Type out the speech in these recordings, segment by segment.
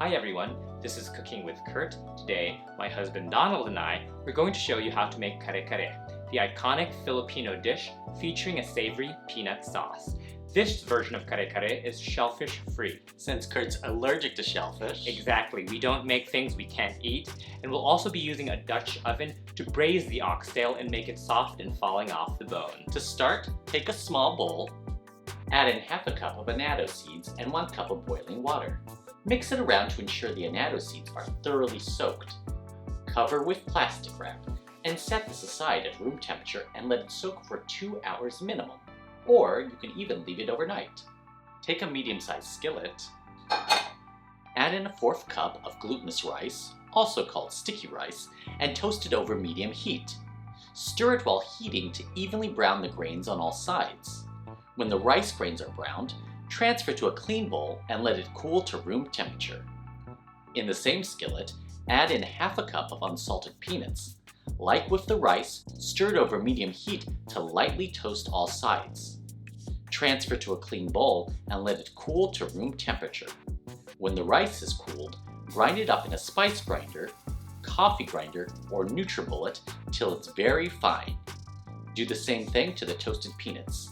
Hi everyone, this is Cooking with Kurt. Today, my husband Donald and I are going to show you how to make kare-kare, the iconic Filipino dish featuring a savory peanut sauce. This version of kare-kare is shellfish-free. Since Kurt's allergic to shellfish. Exactly, we don't make things we can't eat, and we'll also be using a Dutch oven to braise the oxtail and make it soft and falling off the bone. To start, take a small bowl, add in half a cup of annatto seeds and 1 cup of boiling water. Mix it around to ensure the annatto seeds are thoroughly soaked. Cover with plastic wrap and set this aside at room temperature and let it soak for 2 hours minimum, or you can even leave it overnight. Take a medium-sized skillet, add in a 1/4 cup of glutinous rice, also called sticky rice, and toast it over medium heat. Stir it while heating to evenly brown the grains on all sides. When the rice grains are browned, transfer to a clean bowl and let it cool to room temperature. In the same skillet, add in half a cup of unsalted peanuts. Like with the rice, stir it over medium heat to lightly toast all sides. Transfer to a clean bowl and let it cool to room temperature. When the rice is cooled, grind it up in a spice grinder, coffee grinder, or NutriBullet till it's very fine. Do the same thing to the toasted peanuts.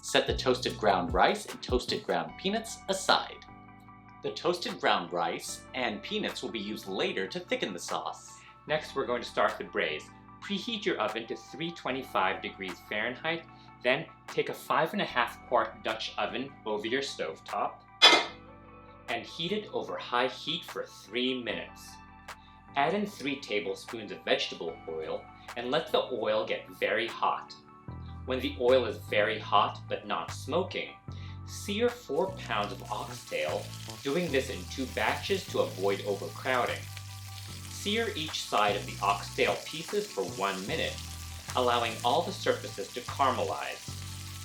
Set the toasted ground rice and toasted ground peanuts aside. The toasted ground rice and peanuts will be used later to thicken the sauce. Next, we're going to start the braise. Preheat your oven to 325 degrees Fahrenheit, then take a 5.5 quart Dutch oven over your stovetop and heat it over high heat for 3 minutes. Add in 3 tablespoons of vegetable oil and let the oil get very hot. When the oil is very hot but not smoking, sear 4 pounds of oxtail, doing this in 2 batches to avoid overcrowding. Sear each side of the oxtail pieces for 1 minute, allowing all the surfaces to caramelize.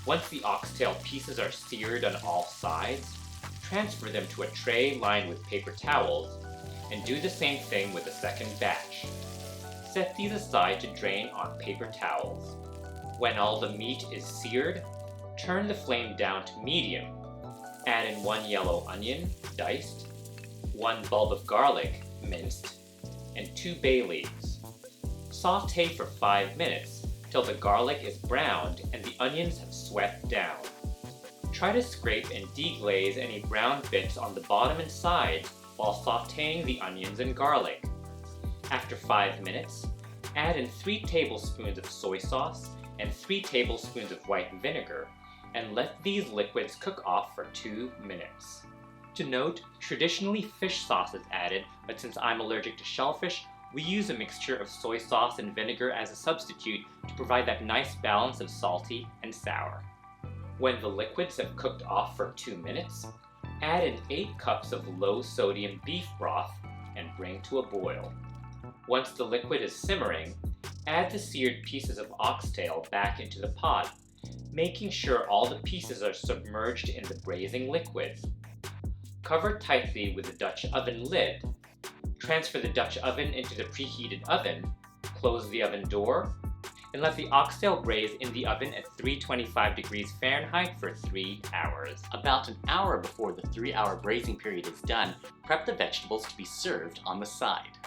Once the oxtail pieces are seared on all sides, transfer them to a tray lined with paper towels, and do the same thing with the second batch. Set these aside to drain on paper towels. When all the meat is seared, turn the flame down to medium. Add in 1 yellow onion, diced, 1 bulb of garlic, minced, and 2 bay leaves. Saute for 5 minutes till the garlic is browned and the onions have swept down. Try to scrape and deglaze any brown bits on the bottom and sides while sauteing the onions and garlic. After 5 minutes, add in 3 tablespoons of soy sauce and 3 tablespoons of white vinegar, and let these liquids cook off for 2 minutes. To note, traditionally fish sauce is added, but since I'm allergic to shellfish, we use a mixture of soy sauce and vinegar as a substitute to provide that nice balance of salty and sour. When the liquids have cooked off for 2 minutes, add in 8 cups of low-sodium beef broth and bring to a boil. Once the liquid is simmering, add the seared pieces of oxtail back into the pot, making sure all the pieces are submerged in the braising liquid. Cover tightly with the Dutch oven lid. Transfer the Dutch oven into the preheated oven, close the oven door, and let the oxtail braise in the oven at 325 degrees Fahrenheit for 3 hours. About an hour before the 3-hour braising period is done, prep the vegetables to be served on the side.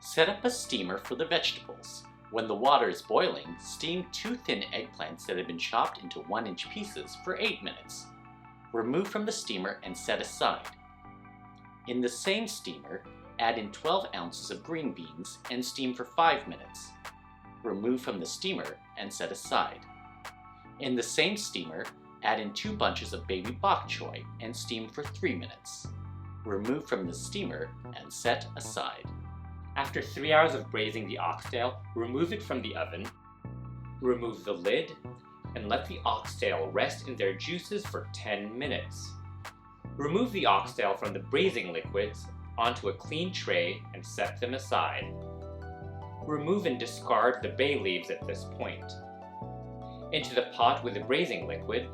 Set up a steamer for the vegetables. When the water is boiling, steam 2 thin eggplants that have been chopped into 1-inch pieces for 8 minutes. Remove from the steamer and set aside. In the same steamer, add in 12 ounces of green beans and steam for 5 minutes. Remove from the steamer and set aside. In the same steamer, add in 2 bunches of baby bok choy and steam for 3 minutes. Remove from the steamer and set aside. After 3 hours of braising the oxtail, remove it from the oven, remove the lid, and let the oxtail rest in their juices for 10 minutes. Remove the oxtail from the braising liquids onto a clean tray and set them aside. Remove and discard the bay leaves at this point. Into the pot with the braising liquid,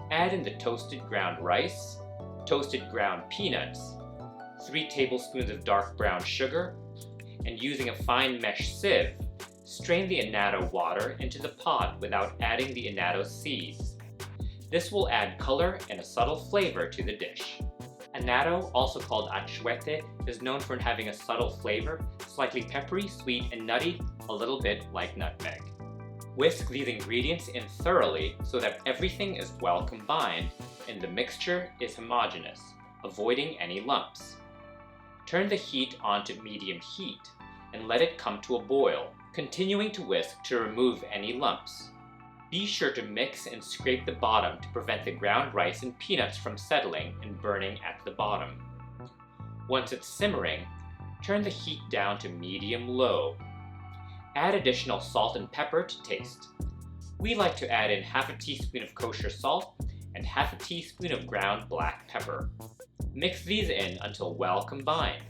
add in the toasted ground rice, toasted ground peanuts, 3 tablespoons of dark brown sugar, and using a fine mesh sieve, strain the annatto water into the pot without adding the annatto seeds. This will add color and a subtle flavor to the dish. Annatto, also called achuete, is known for having a subtle flavor, slightly peppery, sweet, and nutty, a little bit like nutmeg. Whisk these ingredients in thoroughly so that everything is well combined and the mixture is homogeneous, avoiding any lumps. Turn the heat onto medium heat and let it come to a boil, continuing to whisk to remove any lumps. Be sure to mix and scrape the bottom to prevent the ground rice and peanuts from settling and burning at the bottom. Once it's simmering, turn the heat down to medium-low. Add additional salt and pepper to taste. We like to add in half a teaspoon of kosher salt and half a teaspoon of ground black pepper. Mix these in until well combined.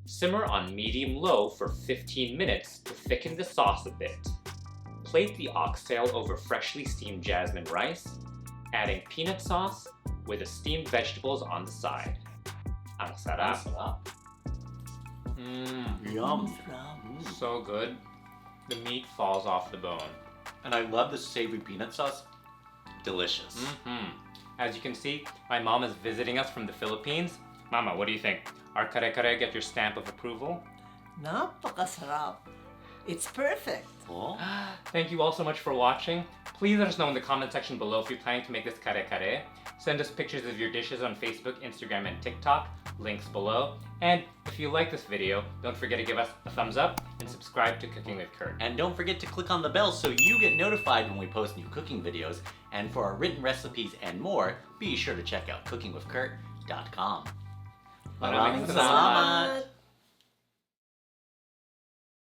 Simmer on medium-low for 15 minutes to thicken the sauce a bit. Plate the oxtail over freshly steamed jasmine rice, adding peanut sauce with the steamed vegetables on the side. Ang sarap. Yum. So good. The meat falls off the bone. And I love the savory peanut sauce. Delicious. As you can see, my mom is visiting us from the Philippines. Mama, what do you think? Our kare-kare get your stamp of approval? Napakasarap. It's perfect. Oh. Thank you all so much for watching. Please let us know in the comment section below if you're planning to make this kare-kare. Send us pictures of your dishes on Facebook, Instagram, and TikTok. Links below. And if you like this video, don't forget to give us a thumbs up and subscribe to Cooking with Kurt. And don't forget to click on the bell so you get notified when we post new cooking videos. And for our written recipes and more, be sure to check out cookingwithkurt.com. Maraming Salamat.